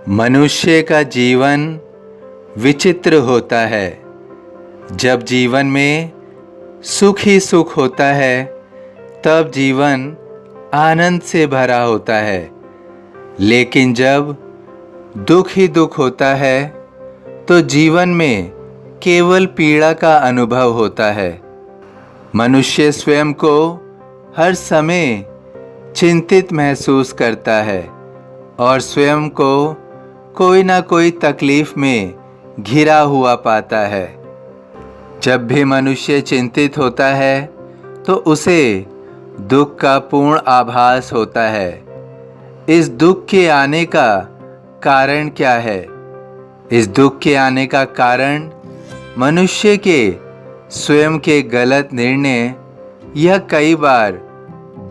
मनुष्य का जीवन विचित्र होता है। जब जीवन में सुख ही सुख होता है तब जीवन आनंद से भरा होता है, लेकिन जब दुख ही दुख होता है तो जीवन में केवल पीड़ा का अनुभव होता है। मनुष्य स्वयं को हर समय चिंतित महसूस करता है और स्वयं को कोई ना कोई तकलीफ में घिरा हुआ पाता है। जब भी मनुष्य चिंतित होता है तो उसे दुख का पूर्ण आभास होता है। इस दुख के आने का कारण क्या है? इस दुख के आने का कारण मनुष्य के स्वयं के गलत निर्णय या कई बार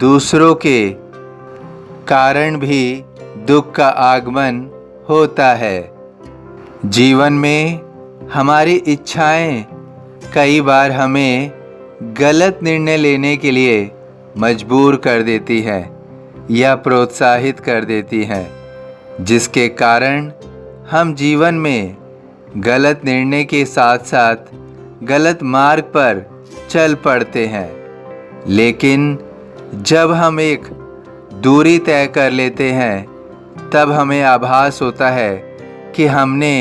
दूसरों के कारण भी दुख का आगमन होता है। जीवन में हमारी इच्छाएं कई बार हमें गलत निर्णय लेने के लिए मजबूर कर देती हैं या प्रोत्साहित कर देती हैं, जिसके कारण हम जीवन में गलत निर्णय के साथ साथ गलत मार्ग पर चल पड़ते हैं। लेकिन जब हम एक दूरी तय कर लेते हैं तब हमें आभास होता है कि हमने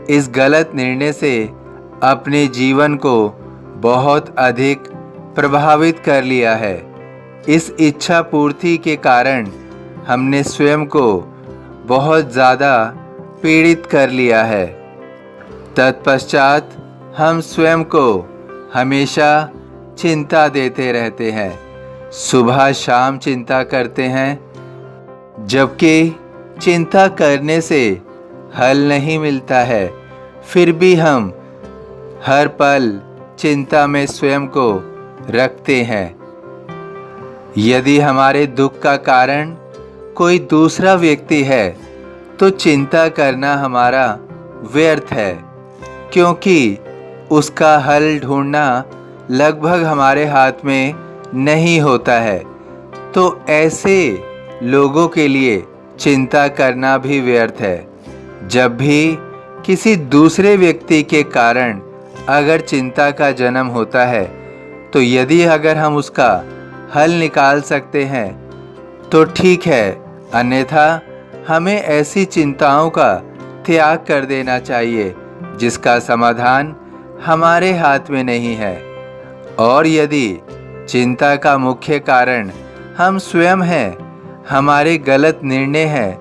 इस गलत निर्णय से अपने जीवन को बहुत अधिक प्रभावित कर लिया है। इस इच्छा पूर्ति के कारण हमने स्वयं को बहुत ज़्यादा पीड़ित कर लिया है। तत्पश्चात हम स्वयं को हमेशा चिंता देते रहते हैं, सुबह शाम चिंता करते हैं, जबकि चिंता करने से हल नहीं मिलता है। फिर भी हम हर पल चिंता में स्वयं को रखते हैं। यदि हमारे दुख का कारण कोई दूसरा व्यक्ति है तो चिंता करना हमारा व्यर्थ है, क्योंकि उसका हल ढूंढना लगभग हमारे हाथ में नहीं होता है। तो ऐसे लोगों के लिए चिंता करना भी व्यर्थ है। जब भी किसी दूसरे व्यक्ति के कारण अगर चिंता का जन्म होता है तो यदि अगर हम उसका हल निकाल सकते हैं तो ठीक है, अन्यथा हमें ऐसी चिंताओं का त्याग कर देना चाहिए जिसका समाधान हमारे हाथ में नहीं है। और यदि चिंता का मुख्य कारण हम स्वयं हैं, हमारे गलत निर्णय हैं,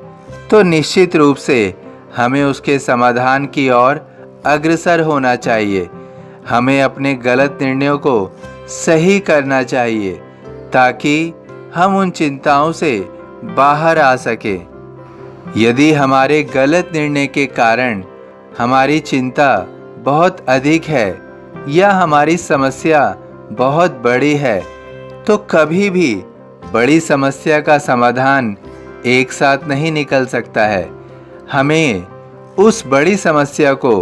तो निश्चित रूप से हमें उसके समाधान की ओर अग्रसर होना चाहिए। हमें अपने गलत निर्णयों को सही करना चाहिए ताकि हम उन चिंताओं से बाहर आ सकें। यदि हमारे गलत निर्णय के कारण हमारी चिंता बहुत अधिक है या हमारी समस्या बहुत बड़ी है, तो कभी भी बड़ी समस्या का समाधान एक साथ नहीं निकल सकता है। हमें उस बड़ी समस्या को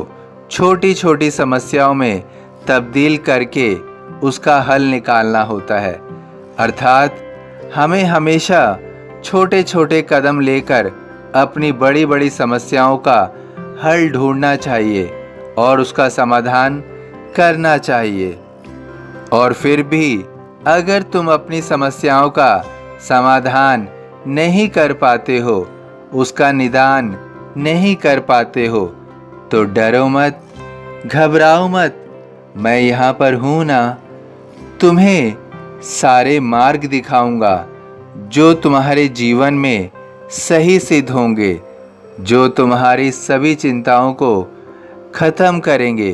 छोटी छोटी समस्याओं में तब्दील करके उसका हल निकालना होता है। अर्थात हमें हमेशा छोटे छोटे कदम लेकर अपनी बड़ी बड़ी समस्याओं का हल ढूंढना चाहिए और उसका समाधान करना चाहिए। और फिर भी अगर तुम अपनी समस्याओं का समाधान नहीं कर पाते हो, उसका निदान नहीं कर पाते हो, तो डरो मत, घबराओ मत, मैं यहाँ पर हूँ ना। तुम्हें सारे मार्ग दिखाऊंगा जो तुम्हारे जीवन में सही सिद्ध होंगे, जो तुम्हारी सभी चिंताओं को खत्म करेंगे।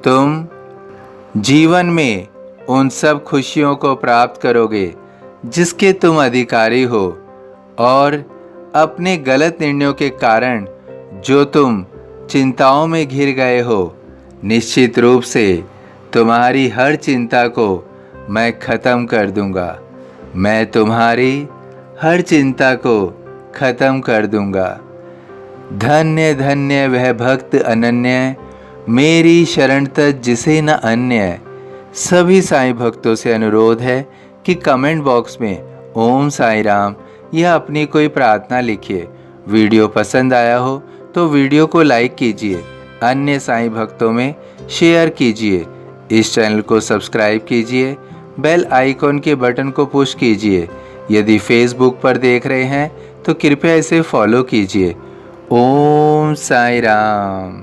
तुम जीवन में उन सब खुशियों को प्राप्त करोगे जिसके तुम अधिकारी हो, और अपने गलत निर्णयों के कारण जो तुम चिंताओं में घिर गए हो, निश्चित रूप से तुम्हारी हर चिंता को मैं ख़त्म कर दूंगा। मैं तुम्हारी हर चिंता को ख़त्म कर दूंगा। धन्य धन्य वह भक्त अनन्य, मेरी शरण तज जिसे न अन्य। सभी साईं भक्तों से अनुरोध है कि कमेंट बॉक्स में ओम साई राम या अपनी कोई प्रार्थना लिखिए वीडियो पसंद आया हो तो वीडियो को लाइक कीजिए, अन्य साईं भक्तों में शेयर कीजिए। इस चैनल को सब्सक्राइब कीजिए, बेल आइकॉन के बटन को पुश कीजिए। यदि फेसबुक पर देख रहे हैं तो कृपया इसे फॉलो कीजिए। ओम साईं राम।